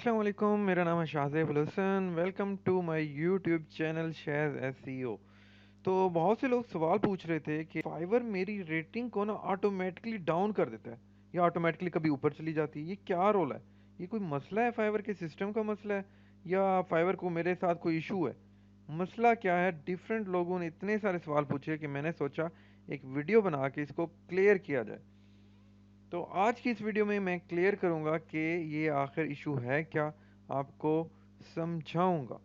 अस्सलाम वालेकुम, मेरा नाम है Shahzeb Al Hasan. Welcome to my YouTube channel Shaiz SEO. तो बहुत से लोग सवाल पूछ रहे थे कि फाइवर मेरी रेटिंग को ना ऑटोमेटिकली डाउन कर देता है या ऑटोमेटिकली कभी ऊपर चली जाती है। ये क्या रोल है? ये कोई मसला है, फाइवर के सिस्टम का मसला है या फाइवर को मेरे साथ कोई इशू है? मसला क्या है? डिफरेंट लोगों ने इतने सारे सवाल पूछे कि मैंने सोचा एक वीडियो बना के इसको क्लियर किया जाए। तो आज की इस वीडियो में मैं क्लियर करूंगा कि ये आखिर इशू है क्या, आपको समझाऊंगा।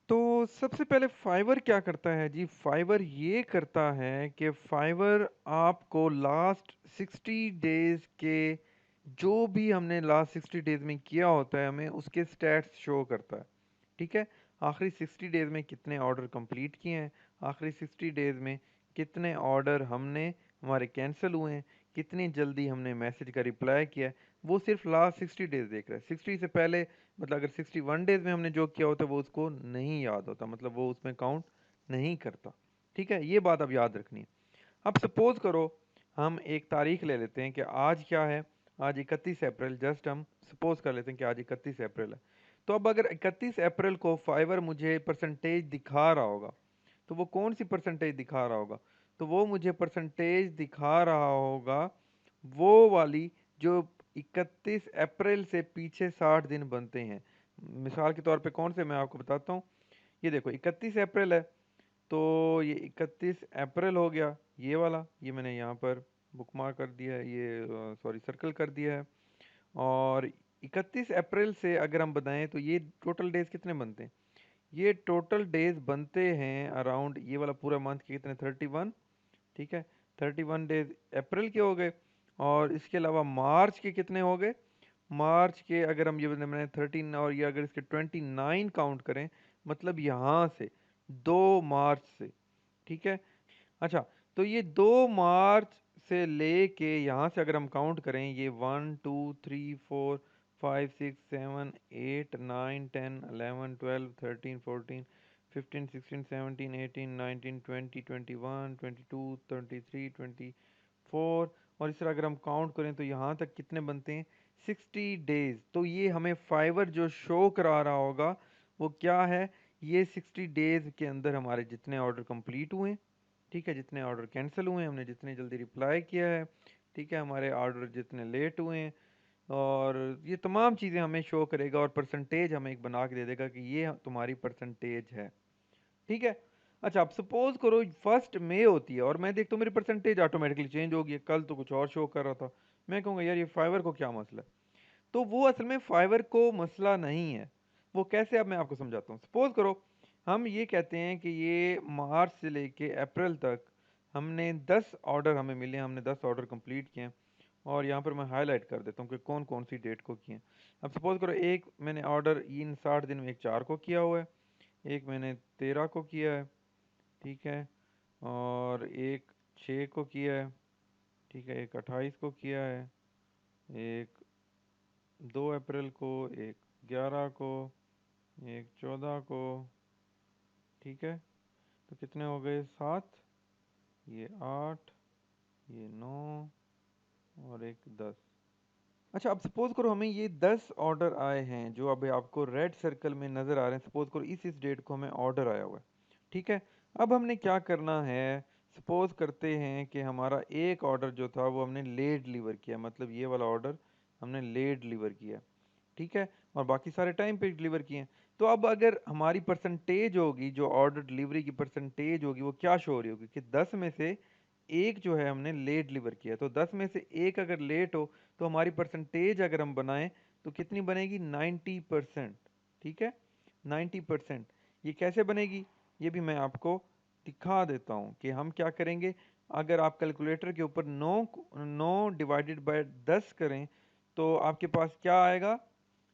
तो सबसे पहले फाइवर क्या करता है जी? फाइवर ये करता है कि फाइवर आपको लास्ट 60 डेज के जो भी हमने लास्ट 60 डेज में किया होता है हमें उसके स्टैट्स शो करता है। ठीक है, आखिरी 60 डेज में कितने ऑर्डर कंप्लीट किए हैं, आखिरी 60 डेज में कितने ऑर्डर हमने हमारे कैंसिल हुए हैं, कितनी जल्दी हमने मैसेज का रिप्लाई किया है, वो सिर्फ लास्ट 60 डेज देख रहा है। 60 से पहले मतलब अगर 61 डेज में हमने जो किया होता है वो उसको नहीं याद होता, मतलब वो उसमें काउंट नहीं करता। ठीक है, ये बात अब याद रखनी है। अब सपोज करो हम एक तारीख ले लेते हैं कि आज क्या है, आज 31 अप्रैल। जस्ट हम सपोज कर लेते हैं कि आज 31 अप्रैल है। तो अब अगर 31 अप्रैल को फाइवर मुझे परसेंटेज दिखा रहा होगा, तो वो कौन सी परसेंटेज दिखा रहा होगा? तो वो मुझे परसेंटेज दिखा रहा होगा वो वाली जो 31 अप्रैल से पीछे 60 दिन बनते हैं। मिसाल के तौर पे कौन से मैं आपको बताता हूँ। ये देखो 31 अप्रैल है, तो ये 31 अप्रैल हो गया, ये वाला, ये मैंने यहाँ पर बुक मार्क कर दिया है, ये सॉरी सर्कल कर दिया है। और 31 अप्रैल से अगर हम बताएं तो ये टोटल डेज कितने बनते हैं? ये टोटल डेज बनते हैं अराउंड, ये वाला पूरा मंथ के कितने, 31। ठीक है, 31 डेज अप्रैल के हो गए। और इसके अलावा मार्च के कितने हो गए? मार्च के अगर हम ये मैंने 13 और ये अगर इसके 29 काउंट करें, मतलब यहाँ से 2 मार्च से। ठीक है, अच्छा, तो ये 2 मार्च से लेके यहाँ से अगर हम काउंट करें, ये 1 2 3 4 5 6 7 8 9 10 11 12 13 14 15 16 17 18 19 20 21 22 23 24। और इस तरह अगर हम काउंट करें तो यहाँ तक कितने बनते हैं? 60 डेज। तो ये हमें फाइवर जो शो करा रहा होगा वो क्या है? ये 60 डेज के अंदर हमारे जितने ऑर्डर कंप्लीट हुए, ठीक है, जितने ऑर्डर कैंसिल हुए हैं, हमने जितने जल्दी रिप्लाई किया है, ठीक है, हमारे ऑर्डर जितने लेट हुए हैं, और ये तमाम चीज़ें हमें शो करेगा और परसेंटेज हमें एक बना के दे देगा कि ये तुम्हारी परसेंटेज है। ठीक है, अच्छा, अब सपोज करो 1 मई होती है और मैं देखता हूँ मेरी परसेंटेज ऑटोमेटिकली चेंज हो गई है, कल तो कुछ और शो कर रहा था। मैं कहूँगा यार ये फाइवर को क्या मसला है? तो वो असल में फाइवर को मसला नहीं है। वो कैसे, अब मैं आपको समझाता हूँ। सपोज करो हम ये कहते हैं कि ये मार्च से लेके अप्रैल तक हमने 10 ऑर्डर हमें मिले हैं, हमने 10 ऑर्डर कंप्लीट किए हैं। और यहाँ पर मैं हाईलाइट कर देता हूँ कि कौन कौन सी डेट को किए हैं। अब सपोज करो एक मैंने ऑर्डर इन 60 दिन में एक 4 को किया हुआ है, एक मैंने 13 को किया है, ठीक है, और एक 6 को किया है, ठीक है, एक 28 को किया है, एक 2 अप्रैल को, एक 11 को, एक 14 को। ठीक है, तो कितने हो गए? 7, ये 8, ये 9, और एक 10। अच्छा, अब सपोज करो हमें ये 10 ऑर्डर आए हैं जो अभी आपको रेड सर्कल में नज़र आ रहे हैं। सपोज करो इस डेट को हमें ऑर्डर आया हुआ है। ठीक है, अब हमने क्या करना है? सपोज करते हैं कि हमारा एक ऑर्डर जो था वो हमने लेट डिलीवर किया, मतलब ये वाला ऑर्डर हमने लेट डिलीवर किया। ठीक है, और बाकी सारे टाइम पे डिलीवर किए हैं। तो अब अगर हमारी परसेंटेज होगी, जो ऑर्डर डिलीवरी की परसेंटेज होगी, वो क्या शो हो रही होगी कि 10 में से एक जो है हमने लेट डिलीवर किया। तो 10 में से एक अगर लेट हो तो हमारी परसेंटेज अगर हम बनाएं तो कितनी बनेगी? 90%। ठीक है, 90%। ये कैसे बनेगी? ये भी मैं आपको दिखा देता हूँ कि हम क्या करेंगे। अगर आप कैलकुलेटर के ऊपर 9 डिवाइडेड बाय 10 करें तो आपके पास क्या आएगा?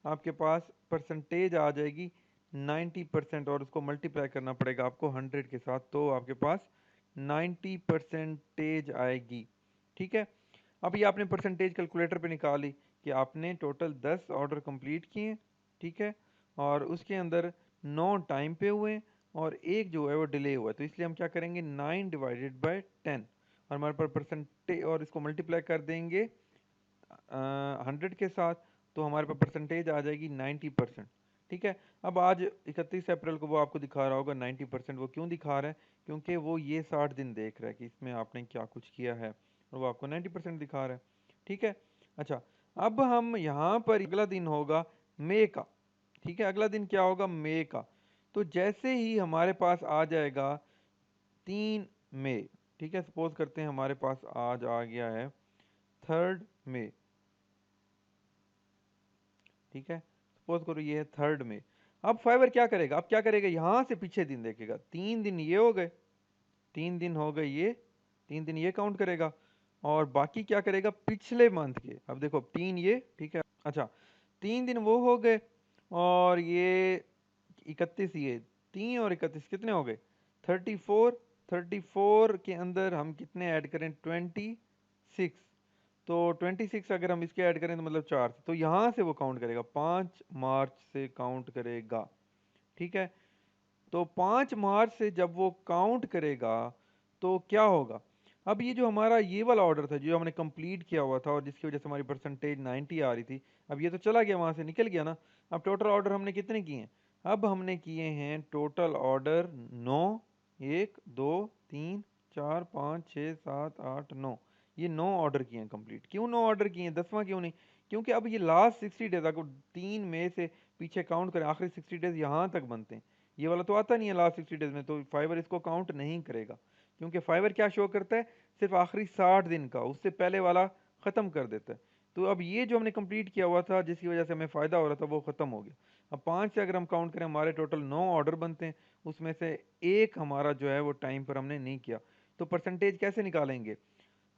आपके पास परसेंटेज आ जाएगी 90%, और उसको मल्टीप्लाई करना पड़ेगा आपको 100 के साथ, तो आपके पास 90 परसेंटेज आएगी। ठीक है, अब ये आपने परसेंटेज कैलकुलेटर पे निकाली कि आपने टोटल 10 ऑर्डर कंप्लीट किए। ठीक है, और उसके अंदर 9 टाइम पे हुए और एक जो है वो डिले हुआ, तो इसलिए हम क्या करेंगे? 9 डिवाइडेड बाय 10, और हमारे पास परसेंटेज, और इसको मल्टीप्लाई कर देंगे 100 के साथ, तो हमारे पास परसेंटेज आ जाएगी 90%। ठीक है। अब आज 31 अप्रैल को वो आपको दिखा रहा होगा 90%। वो क्यों दिखा रहा है? क्योंकि वो ये 60 दिन देख रहा है कि इसमें आपने क्या कुछ किया है, और वो आपको 90% दिखा रहा है। ठीक है। अच्छा, अब हम यहाँ पर अगला दिन होगा मई का। ठीक है, अगला दिन क्या होगा? मई का। तो जैसे ही हमारे पास आ जाएगा 3 मई, ठीक है, सपोज करते हैं हमारे पास आज आ गया है 3 मई। ठीक है, सपोज करो ये है 3 मई। अब फाइवर क्या करेगा? अब क्या करेगा? यहाँ से पीछे दिन देखेगा। 3 दिन ये हो गए, 3 दिन हो गए ये, 3 दिन ये काउंट करेगा, और बाकी क्या करेगा? पिछले मंथ के। अब देखो 3 ये, ठीक है। अच्छा, 3 दिन वो हो गए, और ये 31 ये, 3 और 31 कितने हो गए? 34। 34 के अंदर हम कितने ऐड करें? 26। तो 26 अगर हम इसके ऐड करें तो मतलब 4, तो यहाँ से वो काउंट करेगा, 5 मार्च से काउंट करेगा। ठीक है। तो 5 मार्च से जब वो काउंट करेगा तो क्या होगा? अब ये जो हमारा ये वाला ऑर्डर था जो हमने कंप्लीट किया हुआ था और जिसकी वजह से हमारी परसेंटेज 90 आ रही थी, अब ये तो चला गया, वहां से निकल गया ना। अब टोटल ऑर्डर हमने कितने किए हैं? अब हमने किए हैं टोटल ऑर्डर 9। 1 2 3 4 5 6 7 8 9। ये 9 ऑर्डर किए हैं कंप्लीट। क्यों 9 ऑर्डर किए हैं? 10वां क्यों नहीं? क्योंकि अब ये लास्ट 60 डेज, अगर 3 मई से पीछे काउंट करें, आखिरी 60 डेज यहाँ तक बनते हैं। ये वाला तो आता नहीं है लास्ट 60 डेज में, तो फाइवर इसको काउंट नहीं करेगा। क्योंकि फाइवर क्या शो करता है? सिर्फ आखिरी 60 दिन का, उससे पहले वाला खत्म कर देता है। तो अब ये जो हमने कंप्लीट किया हुआ था जिसकी वजह से हमें फायदा हो रहा था वो खत्म हो गया। अब 5 से अगर हम काउंट करें, हमारे टोटल 9 ऑर्डर बनते हैं, उसमें से एक हमारा जो है वो टाइम पर हमने नहीं किया। तो परसेंटेज कैसे निकालेंगे?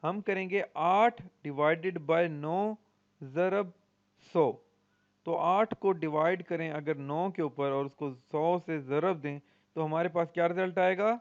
हम करेंगे 8 डिवाइडेड बाय 9 ज़रब 100। तो 8 को डिवाइड करें अगर 9 के ऊपर और उसको 100 से ज़रब दें, तो हमारे पास क्या रिजल्ट आएगा?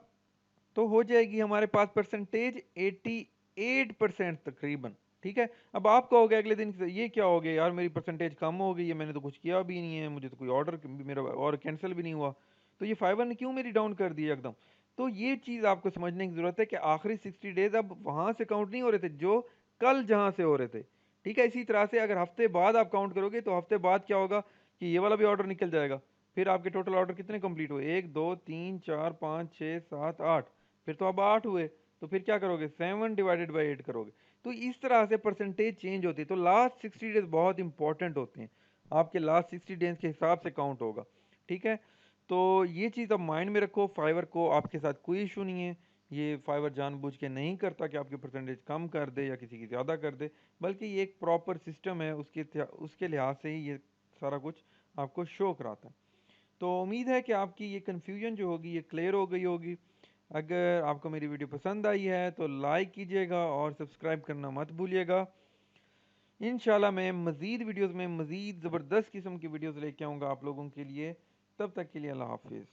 तो हो जाएगी हमारे पास परसेंटेज 88% तकरीबन। ठीक है। अब आप कहोगे अगले दिन से, ये क्या हो गया यार, मेरी परसेंटेज कम हो गई है, मैंने तो कुछ किया भी नहीं है, मुझे तो कोई ऑर्डर मेरा और कैंसिल भी नहीं हुआ, तो ये फाइवर ने क्यों मेरी डाउन कर दी एकदम? तो ये चीज़ आपको समझने की ज़रूरत है कि आखिरी 60 डेज अब वहाँ से काउंट नहीं हो रहे थे जो कल जहाँ से हो रहे थे। ठीक है। इसी तरह से अगर हफ्ते बाद आप काउंट करोगे तो हफ्ते बाद क्या होगा कि ये वाला भी ऑर्डर निकल जाएगा। फिर आपके टोटल ऑर्डर कितने कंप्लीट हुए? 1 2 3 4 5 6 7 8। फिर तो अब 8 हुए। तो फिर क्या करोगे? 7 डिवाइडेड बाई 8 करोगे। तो इस तरह से परसेंटेज चेंज होती है। तो लास्ट 60 डेज बहुत इंपॉर्टेंट होते हैं, आपके लास्ट 60 डेज के हिसाब से काउंट होगा। ठीक है। तो ये चीज़ आप माइंड में रखो, फाइवर को आपके साथ कोई इशू नहीं है। ये फाइवर जानबूझ के नहीं करता कि आपकी परसेंटेज कम कर दे या किसी की ज़्यादा कर दे, बल्कि ये एक प्रॉपर सिस्टम है, उसके लिहाज से ही ये सारा कुछ आपको शो कराता है। तो उम्मीद है कि आपकी ये कन्फ्यूजन जो होगी ये क्लियर हो गई होगी। अगर आपको मेरी वीडियो पसंद आई है तो लाइक कीजिएगा और सब्सक्राइब करना मत भूलिएगा। इंशाल्लाह मैं मज़ीद वीडियोस में मज़ीद ज़बरदस्त किस्म की वीडियोस लेके आऊँगा आप लोगों के लिए। तब तक के लिए अल्लाह हाफिज़।